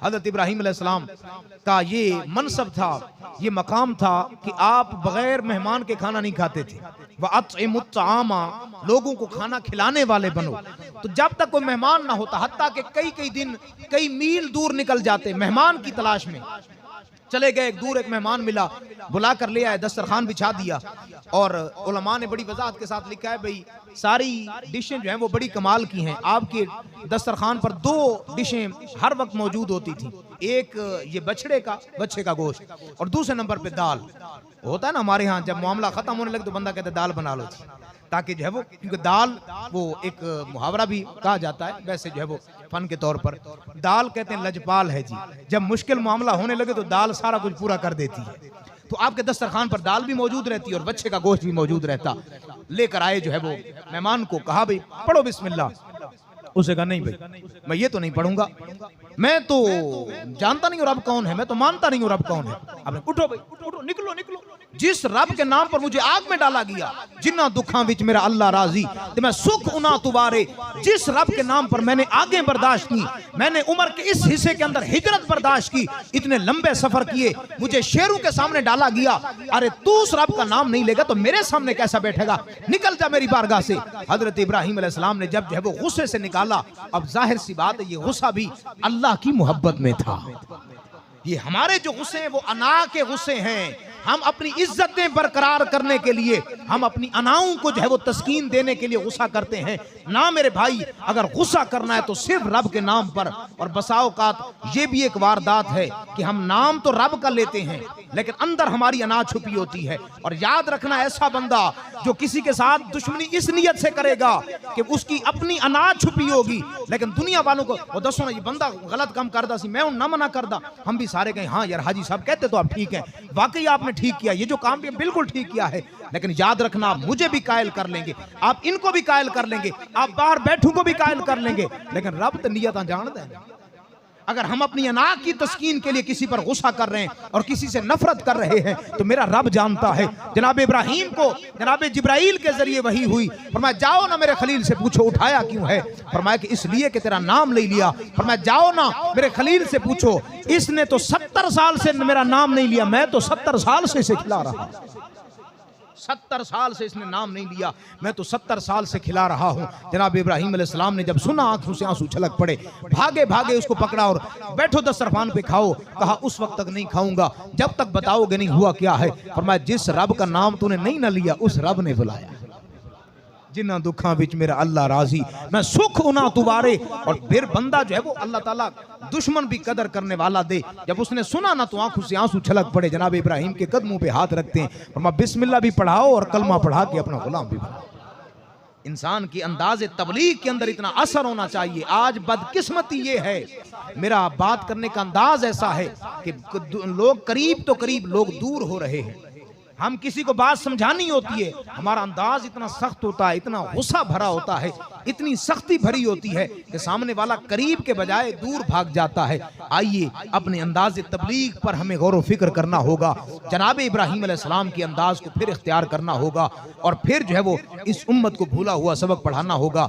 हजरत इब्राहीम अलैहिस्सलाम का ये मनसब था, ये मकाम था कि आप बगैर मेहमान के खाना नहीं खाते थे। वह अत्इमुत तआमा, लोगों को खाना खिलाने वाले बनो। तो जब तक कोई मेहमान ना होता, हत्ता कि कई कई दिन कई मील दूर निकल जाते मेहमान की तलाश में, चले गए, एक दूर एक मेहमान मिला, बुला कर ले आए, दस्तरखान बिछा दिया। और उलमा ने बड़ी वजाहत के साथ लिखा है भाई सारी डिशें जो हैं वो बड़ी कमाल की हैं। आपके दस्तरखान पर 2 डिशें हर वक्त मौजूद होती थी, एक ये बछड़े का गोश्त और दूसरे नंबर पे दाल। होता है ना हमारे यहाँ जब मामला खत्म होने लगे तो बंदा कहता है दाल बना लो, ताकि जो है वो, क्योंकि दाल वो एक मुहावरा भी कहा जाता है, वैसे जो है वो फन के तौर पर दाल कहते हैं लजपाल है जी। जब मुश्किल मामला होने लगे तो दाल सारा कुछ पूरा कर देती है। तो आपके दस्तरखान पर दाल भी मौजूद रहती है और बच्चे का गोश्त भी मौजूद रहता। लेकर आए जो है वो मेहमान को, कहा भाई पढ़ो बिस्मिल्लाह। उसे कहा नहीं भाई मैं ये तो नहीं पढ़ूंगा, मैं तो जानता नहीं और रब कौन है, मैं तो मानता नहीं और रब कौन है। अब उठो भाई उठो, निकलो निकलो। जिस रब के नाम पर मुझे आग में डाला गया, जिन्ना दुखा विच मेरा अल्लाह राजी ते मैं सुख उना तुबारे, जिस रब के नाम पर मैंने आगे बर्दाश्त की, मैंने उम्र के इस हिस्से के अंदर हिजरत बर्दाश्त की, इतने लंबे सफर किए, मुझे शेरों के सामने डाला गया। अरे तू उस रब का नाम नहीं लेगा तो मेरे सामने कैसा बैठेगा, निकल जा मेरी बारगाह से। हजरत इब्राहीम अलैहिस्सलाम ने जब जो है वो गुस्से से निकाला, अब जाहिर सी बात है ये गुस्सा भी अल्लाह की मोहब्बत में था। ये हमारे जो गुस्से हैं वो अना के गुस्से हैं। हम अपनी इज्जतें बरकरार करने के लिए, हम अपनी अनाओं को जो है वो तस्कीन देने के लिए गुस्सा करते हैं ना मेरे भाई। अगर गुस्सा करना है तो सिर्फ रब के नाम पर। और बसाओकात ये भी एक वारदात है कि हम नाम तो रब का लेते हैं लेकिन अंदर हमारी अना छुपी होती है। और याद रखना, ऐसा बंदा जो किसी के साथ दुश्मनी इस नियत से करेगा कि उसकी अपनी अना छुपी होगी, लेकिन दुनिया वालों को वो दसो ना ये बंदा गलत काम करदा सी, मैं ना मना करदा, हम भी सारे कहें हाँ यार हाजी साहब कहते तो आप ठीक है, वाकई आपने ठीक किया, ये जो काम भी बिल्कुल ठीक किया है। लेकिन याद रखना आप मुझे भी कायल कर लेंगे, आप इनको भी कायल कर लेंगे, आप बाहर बैठू को भी कायल कर लेंगे, लेकिन रब तो नियत जानता है। अगर हम अपनी अना की तस्कीन के लिए किसी पर गुस्सा कर रहे हैं और किसी से नफरत कर रहे हैं तो मेरा रब जानता है। जनाब इब्राहीम को जनाब जिब्राइल के जरिए वही हुई, फरमाया जाओ ना मेरे खलील से पूछो उठाया क्यों है, फरमाया कि इसलिए कि तेरा नाम ले लिया। फरमाया जाओ ना मेरे खलील से पूछो, इसने तो 70 साल से मेरा नाम नहीं लिया, मैं तो 70 साल से इसे खिला रहा, 70 साल से इसने नाम नहीं लिया, मैं तो 70 साल से खिला रहा हूँ। जनाब इब्राहीम अलैहिस्सलाम ने जब सुना आंखों से आंसू छलक पड़े, भागे भागे उसको पकड़ा और बैठो दस्तरखान पे खाओ। कहा उस वक्त तक नहीं खाऊंगा जब तक बताओगे नहीं हुआ क्या है। फरमाया जिस रब का नाम तूने नहीं ना लिया उस रब ने बुलाया, जिन्ना दुखा विच मेरा अल्लाह राजी मैं सुख उना तुबारे। और फिर बंदा जो है वो अल्लाह ताला दुश्मन भी कदर करने वाला दे। जब उसने सुना ना तो आंखों से आंसू छलक पड़े, जनाब इब्राहीम के कदमों पे हाथ रखते हैं, फरमाया बिस्मिल्लाह भी पढ़ाओ और कलमा पढ़ा के अपना गुलाम भी बनाओ। इंसान की अंदाज़े तबलीग के अंदर इतना असर होना चाहिए। आज बदकिस्मती ये है, मेरा बात करने का अंदाज ऐसा है कि लोग करीब तो करीब, लोग दूर हो रहे हैं। हम किसी को बात समझानी होती है, हमारा अंदाज इतना सख्त होता है, इतना गुस्सा भरा होता है, इतनी सख्ती भरी होती है कि सामने वाला करीब के बजाय दूर भाग जाता है। आइए अपने अंदाज तबलीग पर हमें गौर व फिक्र करना होगा, जनाब इब्राहीम अलैहिस्सलाम के अंदाज को फिर इख्तियार करना होगा और फिर जो है वो इस उम्मत को भूला हुआ सबक पढ़ाना होगा।